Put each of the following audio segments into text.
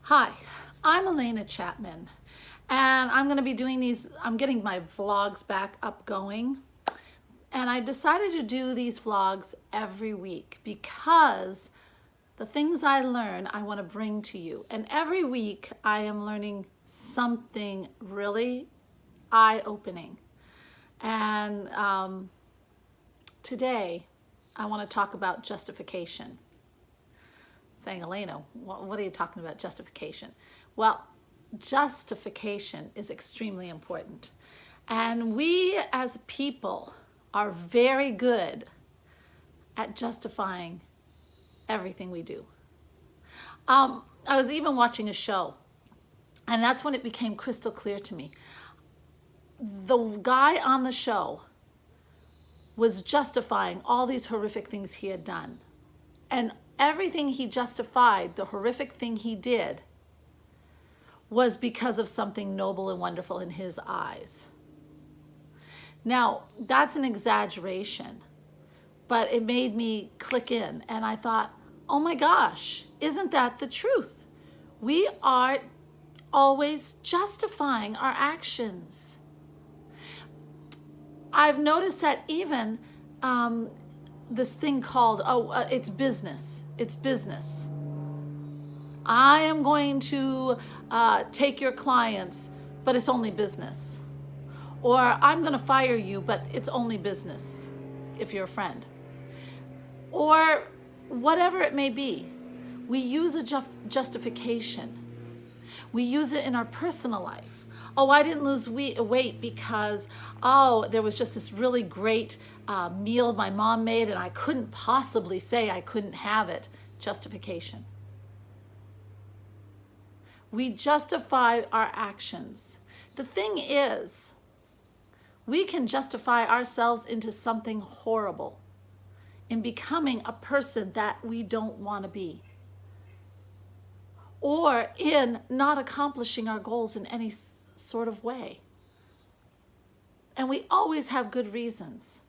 Hi, I'm Elena Chapman, and I'm going to be doing I'm getting my vlogs back up going, and I decided to do these vlogs every week because the things I learn I want to bring to you. And every week I am learning something really eye-opening. And today I want to talk about justification. Saying, Elena, what are you talking about, justification? Well, justification is extremely important. And we as people are very good at justifying everything we do. I was even watching a show, and that's when it became crystal clear to me. The guy on the show was justifying all these horrific things he had done. And everything he justified, the horrific thing he did, was because of something noble and wonderful in his eyes. Now, that's an exaggeration, but it made me click in, and I thought, oh my gosh, isn't that the truth? We are always justifying our actions. I've noticed that even this thing called, it's business. It's business. I am going to take your clients, but it's only business. Or I'm going to fire you, but it's only business if you're a friend. Or whatever it may be. We use a justification. We use it in our personal life. Oh, I didn't lose weight because, there was just this really great meal my mom made and I couldn't possibly say I couldn't have it. Justification. We justify our actions. The thing is, we can justify ourselves into something horrible, in becoming a person that we don't want to be, or in not accomplishing our goals in any sort of way. And we always have good reasons.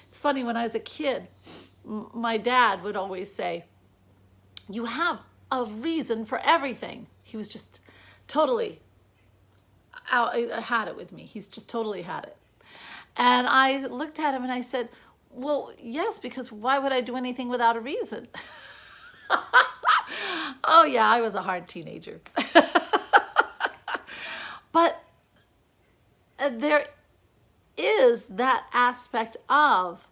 It's funny, when I was a kid, my dad would always say, you have a reason for everything. He was just totally had it with me. He's just totally had it. And I looked at him and I said, well, yes, because why would I do anything without a reason? Oh yeah, I was a hard teenager. But there is that aspect of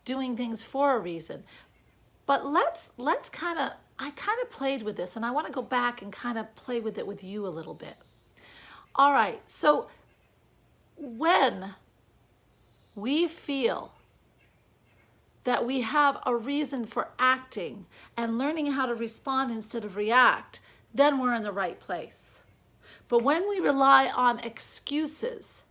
doing things for a reason. But let's I kind of played with this, and I want to go back and kind of play with it with you a little bit. All right, so when we feel that we have a reason for acting and learning how to respond instead of react, then we're in the right place. But when we rely on excuses,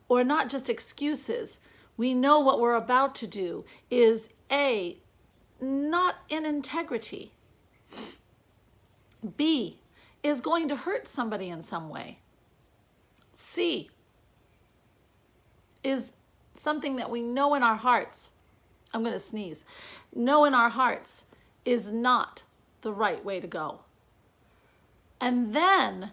or not just excuses, we know what we're about to do is A, not in integrity. B, is going to hurt somebody in some way. C, is something that we know in our hearts, I'm going to sneeze, know in our hearts is not the right way to go. And then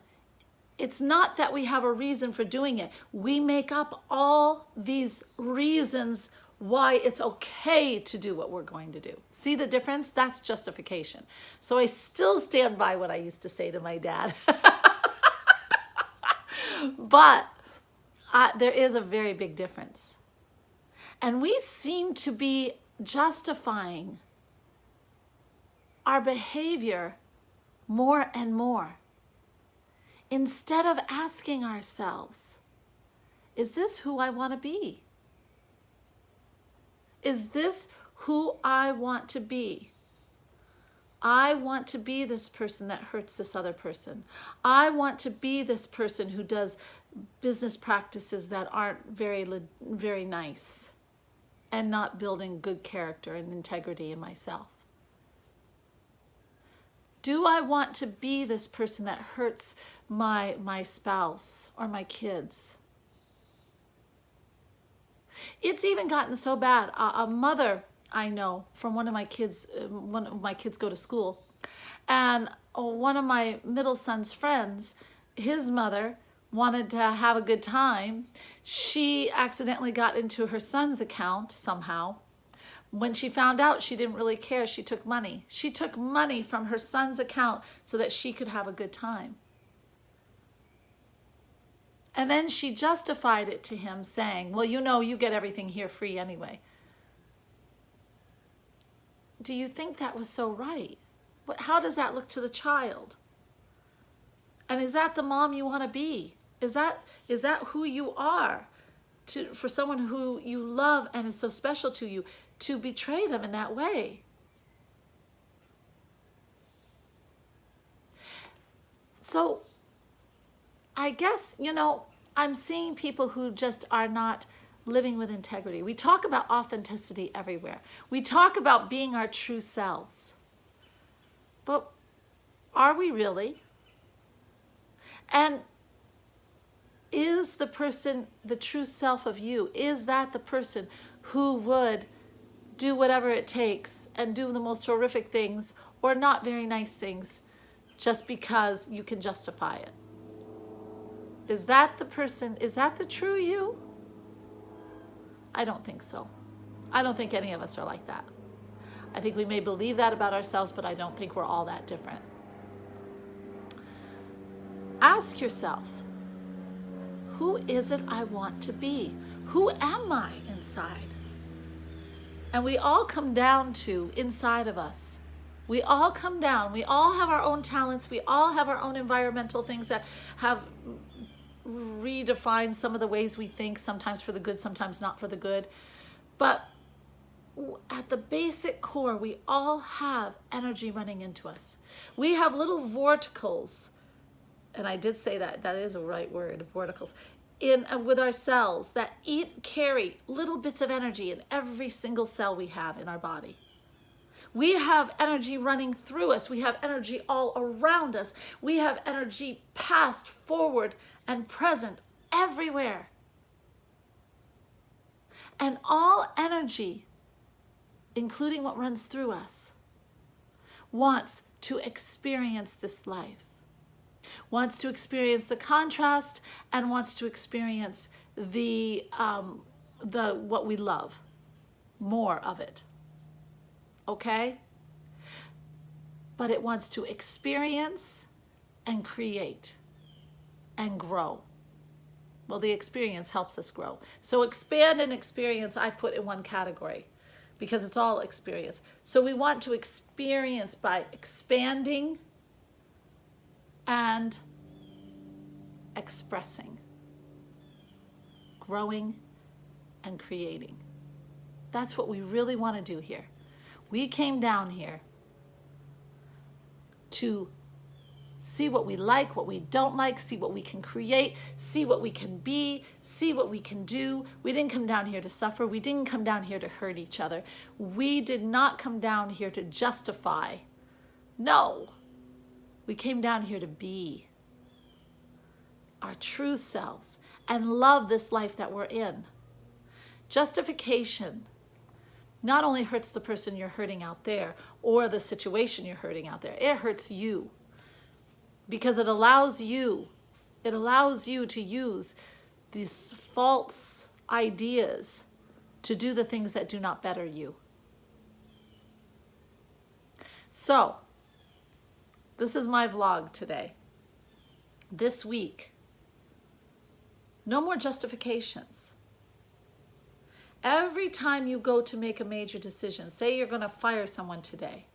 it's not that we have a reason for doing it. We make up all these reasons why it's okay to do what we're going to do. See the difference? That's justification. So I still stand by what I used to say to my dad. But there is a very big difference. And we seem to be justifying our behavior more and more, instead of asking ourselves, is this who I want to be? Is this who I want to be? I want to be this person that hurts this other person. I want to be this person who does business practices that aren't very nice and not building good character and integrity in myself. Do I want to be this person that hurts my spouse or my kids? It's even gotten so bad. A mother I know from one of my kids go to school, And one of my middle son's friends, his mother wanted to have a good time. She accidentally got into her son's account somehow. When she found out, she didn't really care. She took money. She took money from her son's account so that she could have a good time. And then she justified it to him saying, well, you get everything here free anyway. Do you think that was so right? How does that look to the child? And is that the mom you want to be? Is that who you are for someone who you love and is so special to you, to betray them in that way? So I guess, I'm seeing people who just are not living with integrity. We talk about authenticity everywhere. We talk about being our true selves. But are we really? And is the person the true self of you? Is that the person who would do whatever it takes and do the most horrific things or not very nice things just because you can justify it? Is that the person? Is that the true you? I don't think so. I don't think any of us are like that. I think we may believe that about ourselves, but I don't think we're all that different. Ask yourself, who is it I want to be? Who am I inside? And we all come down to inside of us. We all come down. We all have our own talents. We all have our own environmental things that have redefined some of the ways we think, sometimes for the good, sometimes not for the good. But at the basic core, we all have energy running into us. We have little vorticles, and I did say that is a right word, vorticles, with our cells that carry little bits of energy in every single cell we have in our body. We have energy running through us. We have energy all around us. We have energy past, forward, and present everywhere. And all energy, including what runs through us, wants to experience this life, wants to experience the contrast, and wants to experience the what we love, more of it. Okay? But it wants to experience and create and grow. Well, the experience helps us grow. So expand and experience I put in one category because it's all experience. So we want to experience by expanding and expressing, growing and creating. That's what we really want to do here. We came down here to see what we like, what we don't like, see what we can create, see what we can be, see what we can do. We didn't come down here to suffer. We didn't come down here to hurt each other. We did not come down here to justify. No. We came down here to be our true selves and love this life that we're in. Justification not only hurts the person you're hurting out there or the situation you're hurting out there, it hurts you because it allows you to use these false ideas to do the things that do not better you. So, this is my vlog today. This week, no more justifications. Every time you go to make a major decision, say you're going to fire someone today,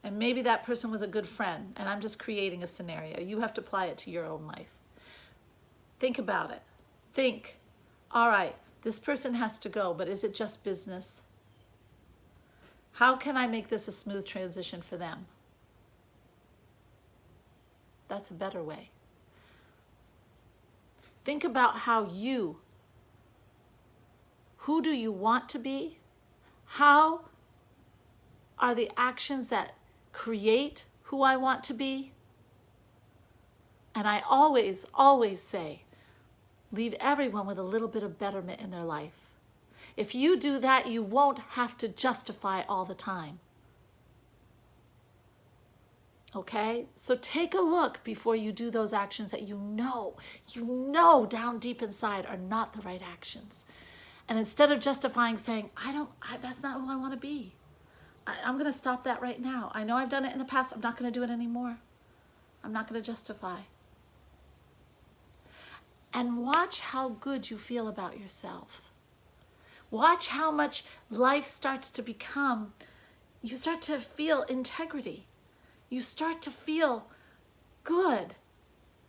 and maybe that person was a good friend, and I'm just creating a scenario. You have to apply it to your own life. Think about it. Think, all right, this person has to go, but is it just business? How can I make this a smooth transition for them? That's a better way. Think about who do you want to be? How are the actions that create who I want to be? And I always, always say, leave everyone with a little bit of betterment in their life. If you do that, you won't have to justify all the time. Okay? So take a look before you do those actions that you know down deep inside are not the right actions. And instead of justifying, saying, that's not who I want to be. I'm going to stop that right now. I know I've done it in the past. I'm not going to do it anymore. I'm not going to justify. And watch how good you feel about yourself. Watch how much life starts to become. You start to feel integrity. You start to feel good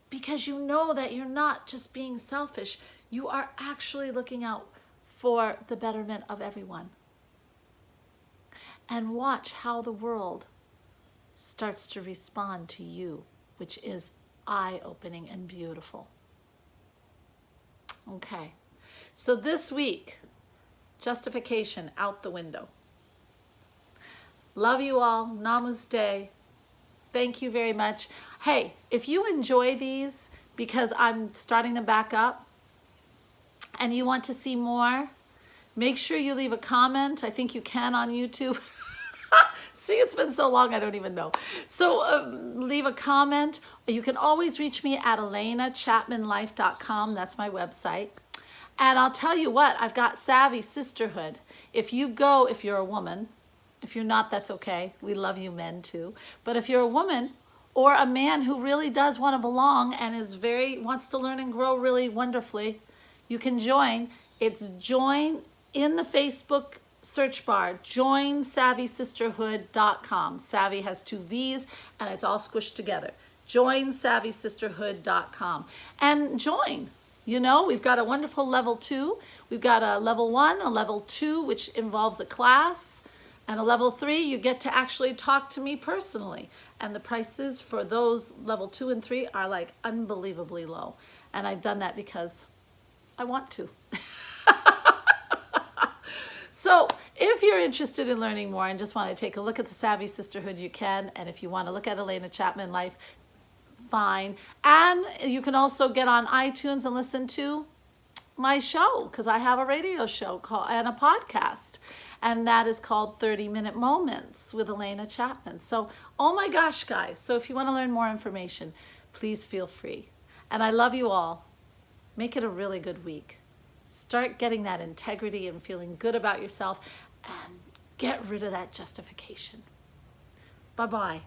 because you know that you're not just being selfish. You are actually looking out for the betterment of everyone. And watch how the world starts to respond to you, which is eye-opening and beautiful. Okay, so this week, justification out the window. Love you all. Namaste. Thank you very much. Hey, if you enjoy these, because I'm starting them back up, and you want to see more, make sure you leave a comment. I think you can on YouTube. See, it's been so long, I don't even know. So leave a comment. You can always reach me at ElenaChapmanLife.com. That's my website. And I'll tell you what, I've got Savvy Sisterhood. If you're a woman, if you're not, that's okay. We love you men too. But if you're a woman or a man who really does want to belong and wants to learn and grow really wonderfully, you can join. It's join in the Facebook search bar, joinsavvysisterhood.com. Savvy has 2 V's and it's all squished together. Joinsavvysisterhood.com. And join. You know, we've got a wonderful level 2. We've got a level 1, a level 2, which involves a class, and a level 3, you get to actually talk to me personally. And the prices for those level 2 and 3 are like unbelievably low. And I've done that because I want to. So if you're interested in learning more and just want to take a look at the Savvy Sisterhood, you can. And if you want to look at Elena Chapman Life, fine. And you can also get on iTunes and listen to my show, because I have a radio show and a podcast. And that is called 30-Minute Moments with Elena Chapman. So, oh my gosh, guys. So if you want to learn more information, please feel free. And I love you all. Make it a really good week. Start getting that integrity and feeling good about yourself, and get rid of that justification. Bye-bye.